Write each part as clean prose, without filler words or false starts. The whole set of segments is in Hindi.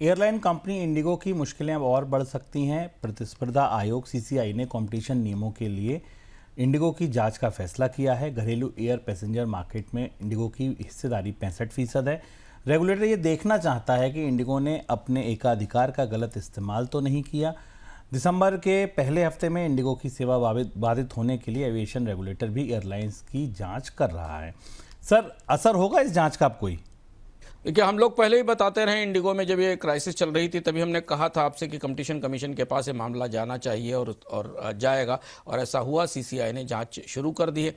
एयरलाइन कंपनी इंडिगो की मुश्किलें अब और बढ़ सकती हैं। प्रतिस्पर्धा आयोग सीसीआई ने कंपटीशन नियमों के लिए इंडिगो की जांच का फैसला किया है। घरेलू एयर पैसेंजर मार्केट में इंडिगो की हिस्सेदारी 65% है। रेगुलेटर ये देखना चाहता है कि इंडिगो ने अपने एकाधिकार का गलत इस्तेमाल तो नहीं किया। दिसंबर के पहले हफ्ते में इंडिगो की सेवा बाधित होने के लिए एविएशन रेगुलेटर भी एयरलाइंस की जांच कर रहा है। सर, असर होगा इस जांच का अब कोई? देखिए, हम लोग पहले ही बताते रहे, इंडिगो में जब ये क्राइसिस चल रही थी तभी हमने कहा था आपसे कि कंपटीशन कमीशन के पास ये मामला जाना चाहिए और जाएगा, और ऐसा हुआ। सीसीआई ने जांच शुरू कर दी है।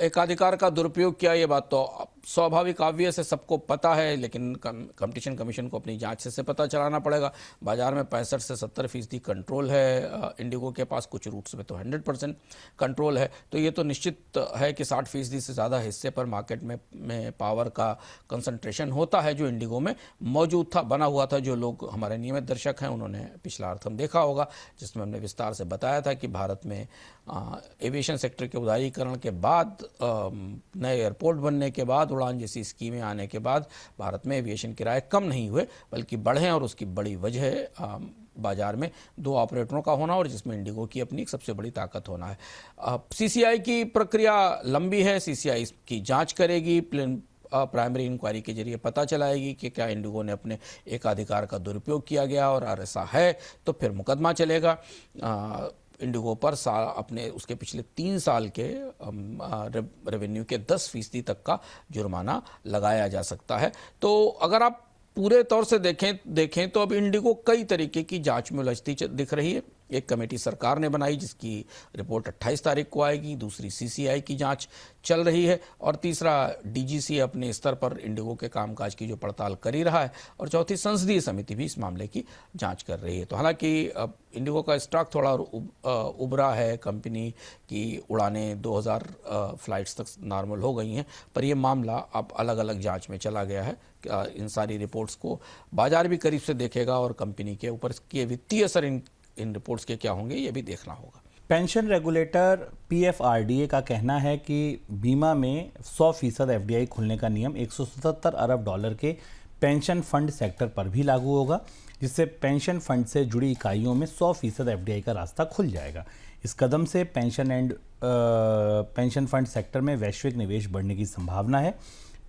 एकाधिकार का दुरुपयोग किया, ये बात तो स्वाभाविक ऑब्वियस है, सबको पता है, लेकिन कंपटीशन कमीशन को अपनी जांच से पता चलाना पड़ेगा। बाजार में 65 से 70% कंट्रोल है इंडिगो के पास, कुछ रूट्स में तो 100% कंट्रोल है। तो ये तो निश्चित है कि 60% से ज़्यादा हिस्से पर मार्केट में पावर का कंसंट्रेशन होता है, जो इंडिगो में मौजूद था, बना हुआ था। जो लोग हमारे नियमित दर्शक हैं उन्होंने पिछला अर्थम देखा होगा, जिसमें हमने विस्तार से बताया था कि भारत में एविएशन सेक्टर के उदारीकरण के बाद, नए एयरपोर्ट बनने के बाद, उड़ान जैसी स्कीमें आने के बाद भारत में एविएशन किराए कम नहीं हुए बल्कि बढ़े हैं, और उसकी बड़ी वजह है बाजार में 2 ऑपरेटरों का होना, और जिसमें इंडिगो की अपनी एक सबसे बड़ी ताकत होना है। सीसीआई की प्रक्रिया लंबी है। सीसीआई की जांच करेगी, प्राइमरी इंक्वायरी के जरिए पता चलाएगी कि क्या इंडिगो ने अपने एकाधिकार का दुरुपयोग किया गया, और ऐसा है तो फिर मुकदमा चलेगा इंडिगो पर। अपने उसके पिछले 3 साल के रेवेन्यू के 10% तक का जुर्माना लगाया जा सकता है। तो अगर आप पूरे तौर से देखें तो अब इंडिगो कई तरीके की जांच में उलझती दिख रही है। एक कमेटी सरकार ने बनाई जिसकी रिपोर्ट 28 तारीख को आएगी, दूसरी सीसीआई की जांच चल रही है, और तीसरा डीजीसी अपने स्तर पर इंडिगो के कामकाज की जो पड़ताल कर ही रहा है, और चौथी संसदीय समिति भी इस मामले की जांच कर रही है। तो हालांकि इंडिगो का स्टॉक थोड़ा उभरा है, कंपनी की उड़ानें 2000 फ्लाइट्स तक नॉर्मल हो गई हैं, पर यह मामला अब अलग अलग जांच में चला गया है। इन सारी रिपोर्ट्स को बाजार भी करीब से देखेगा, और कंपनी के ऊपर के वित्तीय असर इन रिपोर्ट्स के क्या होंगे ये भी देखना होगा। पेंशन रेगुलेटर पीएफआरडीए का कहना है कि बीमा में 100% एफडीआई खुलने का नियम 177 अरब डॉलर के पेंशन फंड सेक्टर पर भी लागू होगा, जिससे पेंशन फंड से जुड़ी इकाइयों में 100% एफडीआई का रास्ता खुल जाएगा। इस कदम से पेंशन फंड सेक्टर में वैश्विक निवेश बढ़ने की संभावना है।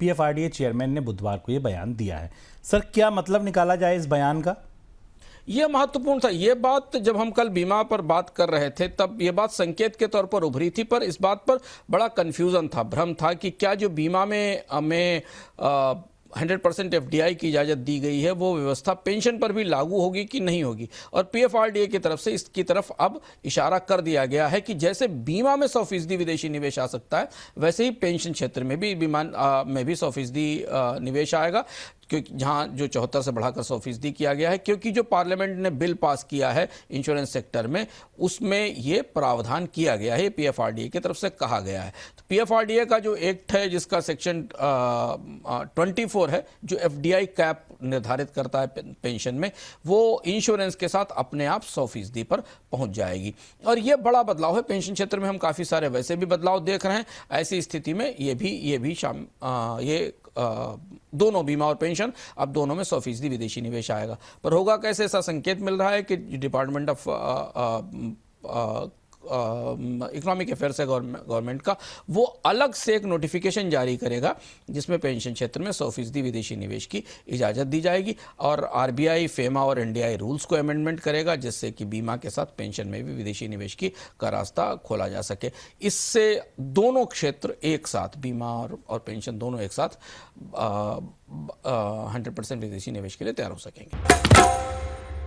पीएफआरडीए चेयरमैन ने बुधवार को ये बयान दिया है। सर, क्या मतलब निकाला जाए इस बयान का? ये महत्वपूर्ण था। ये बात जब हम कल बीमा पर बात कर रहे थे तब ये बात संकेत के तौर पर उभरी थी, पर इस बात पर बड़ा कन्फ्यूज़न था, भ्रम था कि क्या जो बीमा में हमें 100% एफडीआई की इजाज़त दी गई है वो व्यवस्था पेंशन पर भी लागू होगी कि नहीं होगी। और पीएफआरडीए की तरफ से इसकी तरफ अब इशारा कर दिया गया है कि जैसे बीमा में 100% विदेशी निवेश आ सकता है, वैसे ही पेंशन क्षेत्र में भी, बीमा में भी 100% निवेश आएगा, क्योंकि जहां जो 74 से बढ़ाकर 100% किया गया है, क्योंकि जो पार्लियामेंट ने बिल पास किया है इंश्योरेंस सेक्टर में, उसमें ये प्रावधान किया गया है, पीएफआरडीए की तरफ से कहा गया है। तो पीएफआरडीए का जो एक्ट है, जिसका सेक्शन 24 है, जो एफडीआई कैप निर्धारित करता है पेंशन में, वो इंश्योरेंस के साथ अपने आप 100% पर पहुंच जाएगी। और ये बड़ा बदलाव है। पेंशन क्षेत्र में हम काफ़ी सारे वैसे भी बदलाव देख रहे हैं। ऐसी स्थिति में ये दोनों, बीमा और पेंशन, अब दोनों में 100% विदेशी निवेश आएगा। पर होगा कैसे? ऐसा संकेत मिल रहा है कि डिपार्टमेंट ऑफ इकोनॉमिक अफेयर्स है गवर्नमेंट का, वो अलग से एक नोटिफिकेशन जारी करेगा जिसमें पेंशन क्षेत्र में 100% विदेशी निवेश की इजाज़त दी जाएगी, और आरबीआई, फेमा और एनडीआई रूल्स को अमेंडमेंट करेगा, जिससे कि बीमा के साथ पेंशन में भी विदेशी निवेश का रास्ता खोला जा सके। इससे दोनों क्षेत्र एक साथ, बीमा और पेंशन दोनों एक साथ 100% विदेशी निवेश के लिए तैयार हो सकेंगे।